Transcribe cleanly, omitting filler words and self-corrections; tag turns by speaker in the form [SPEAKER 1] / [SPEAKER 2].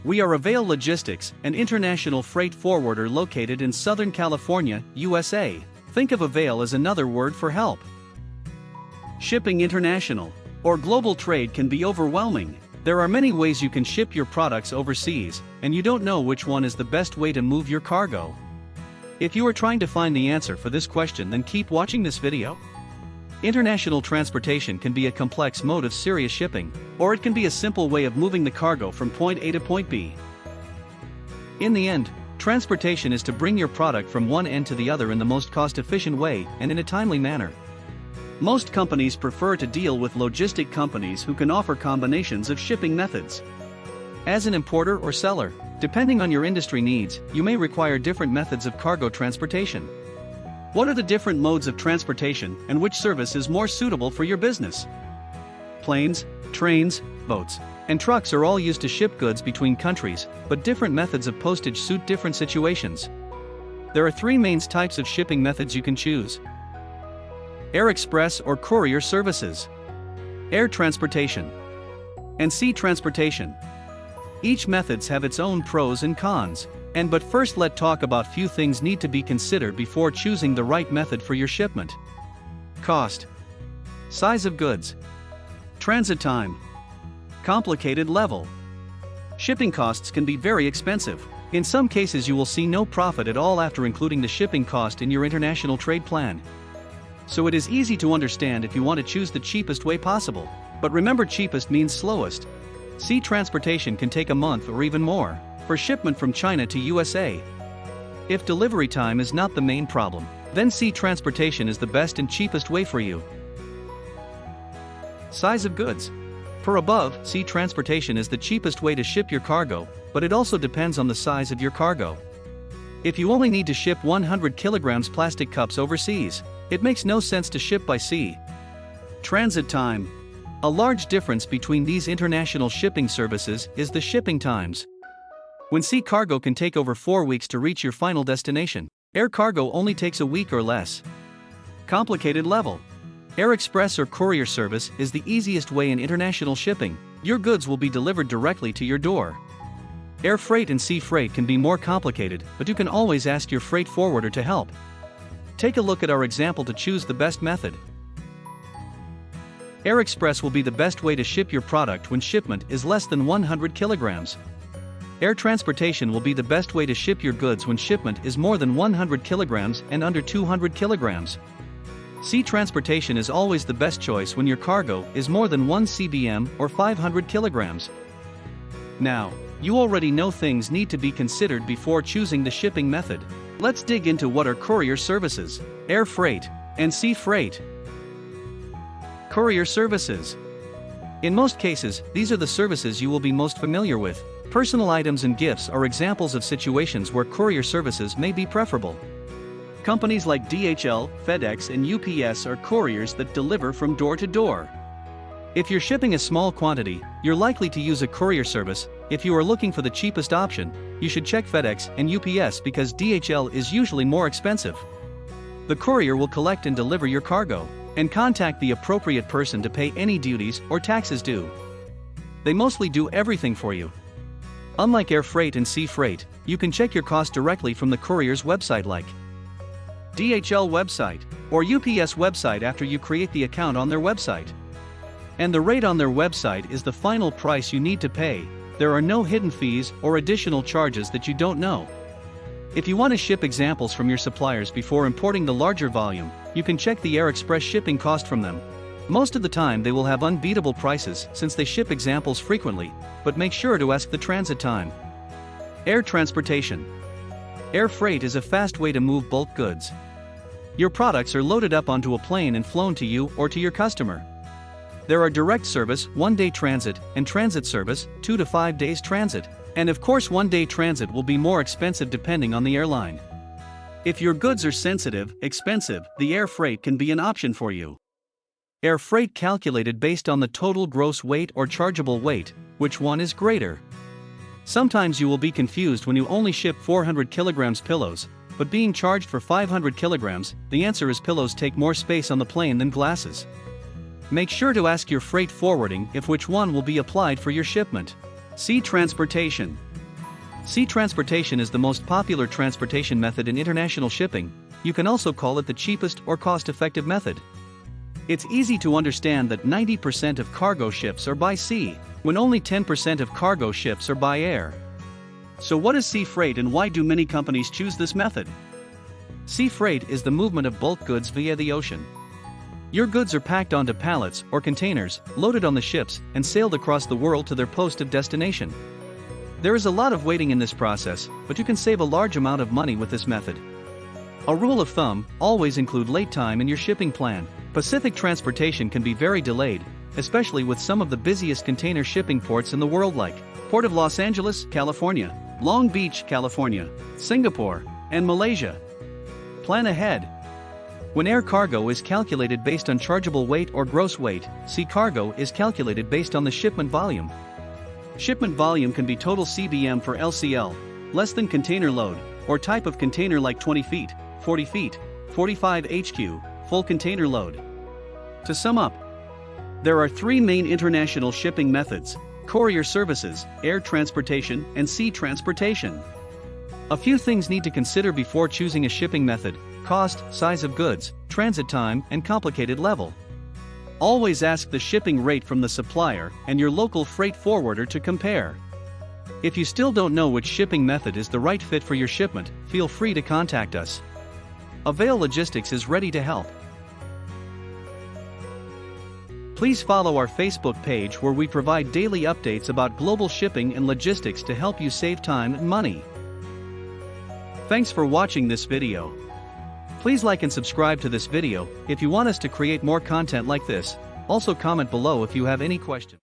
[SPEAKER 1] We are Avail Logistics, an international freight forwarder located in Southern California, USA. Think of Avail as another word for help. Shipping international or global trade can be overwhelming. There are many ways you can ship your products overseas, and you don't know which one is the best way to move your cargo. If you are trying to find the answer for this question, then keep watching this video. International transportation can be a complex mode of serious shipping, or it can be a simple way of moving the cargo from point A to point B. In the end, transportation is to bring your product from one end to the other in the most cost-efficient way and in a timely manner. Most companies prefer to deal with logistic companies who can offer combinations of shipping methods. As an importer or seller, depending on your industry needs, you may require different methods of cargo transportation. What are the different modes of transportation, and which service is more suitable for your business? Planes, trains, boats, and trucks are all used to ship goods between countries, but different methods of postage suit different situations. There are three main types of shipping methods you can choose: air express or courier services, air transportation, and sea transportation. Each methods have its own pros and cons. But first let's talk about few things need to be considered before choosing the right method for your shipment. Cost, size of goods, transit time, complicated level. Shipping costs can be very expensive. In some cases you will see no profit at all after including the shipping cost in your international trade plan. So it is easy to understand if you want to choose the cheapest way possible. But remember, cheapest means slowest. Sea transportation can take a month or even more for shipment from China to USA. If delivery time is not the main problem, then sea transportation is the best and cheapest way for you. Size of goods. Per above, sea transportation is the cheapest way to ship your cargo, but it also depends on the size of your cargo. If you only need to ship 100 kilograms plastic cups overseas, it makes no sense to ship by sea. Transit time. A large difference between these international shipping services is the shipping times. When sea cargo can take over 4 weeks to reach your final destination, air cargo only takes a week or less. Complicated level. Air express or courier service is the easiest way in international shipping. Your goods will be delivered directly to your door. Air freight and sea freight can be more complicated, but you can always ask your freight forwarder to help. Take a look at our example to choose the best method. Air express will be the best way to ship your product when shipment is less than 100 kilograms. Air transportation will be the best way to ship your goods when shipment is more than 100 kilograms and under 200 kilograms. Sea transportation is always the best choice when your cargo is more than 1 cbm or 500 kilograms. Now, you already know things need to be considered before choosing the shipping method. Let's dig into what are courier services, air freight, and sea freight. Courier services. In most cases, these are the services you will be most familiar with. Personal items and gifts are examples of situations where courier services may be preferable. Companies like DHL, FedEx, and UPS are couriers that deliver from door to door. If you're shipping a small quantity, you're likely to use a courier service. If you are looking for the cheapest option, you should check FedEx and UPS because DHL is usually more expensive. The courier will collect and deliver your cargo, and contact the appropriate person to pay any duties or taxes due. They mostly do everything for you. Unlike air freight and sea freight, you can check your cost directly from the courier's website like DHL website or UPS website after you create the account on their website. And the rate on their website is the final price you need to pay. There are no hidden fees or additional charges that you don't know. If you want to ship examples from your suppliers before importing the larger volume, you can check the air express shipping cost from them. Most of the time they will have unbeatable prices since they ship examples frequently, but make sure to ask the transit time. Air transportation. Air freight is a fast way to move bulk goods. Your products are loaded up onto a plane and flown to you or to your customer. There are direct service, 1-day transit, and transit service, 2 to 5 days transit. And of course 1-day transit will be more expensive depending on the airline. If your goods are sensitive, expensive, the air freight can be an option for you. Air freight calculated based on the total gross weight or chargeable weight. Which one is greater? Sometimes you will be confused when you only ship 400 kilograms pillows, but being charged for 500 kilograms, the answer is pillows take more space on the plane than glasses. Make sure to ask your freight forwarding if which one will be applied for your shipment. Sea transportation. Sea transportation is the most popular transportation method in international shipping. You can also call it the cheapest or cost-effective method. It's easy to understand that 90% of cargo ships are by sea, when only 10% of cargo ships are by air. So what is sea freight and why do many companies choose this method? Sea freight is the movement of bulk goods via the ocean. Your goods are packed onto pallets or containers, loaded on the ships, and sailed across the world to their post of destination. There is a lot of waiting in this process, but you can save a large amount of money with this method. A rule of thumb: always include late time in your shipping plan. Pacific transportation can be very delayed, especially with some of the busiest container shipping ports in the world like Port of Los Angeles, California, Long Beach, California, Singapore, and Malaysia. Plan ahead. When air cargo is calculated based on chargeable weight or gross weight, sea cargo is calculated based on the shipment volume. Shipment volume can be total CBM for LCL, less than container load, or type of container like 20 feet, 40 feet, 45 HQ, full container load. To sum up, there are three main international shipping methods: courier services, air transportation, and sea transportation. A few things need to consider before choosing a shipping method: cost, size of goods, transit time, and complicated level. Always ask the shipping rate from the supplier and your local freight forwarder to compare. If you still don't know which shipping method is the right fit for your shipment, feel free to contact us. Avail Logistics is ready to help. Please follow our Facebook page where we provide daily updates about global shipping and logistics to help you save time and money. Thanks for watching this video. Please like and subscribe to this video if you want us to create more content like this. Also comment below if you have any questions.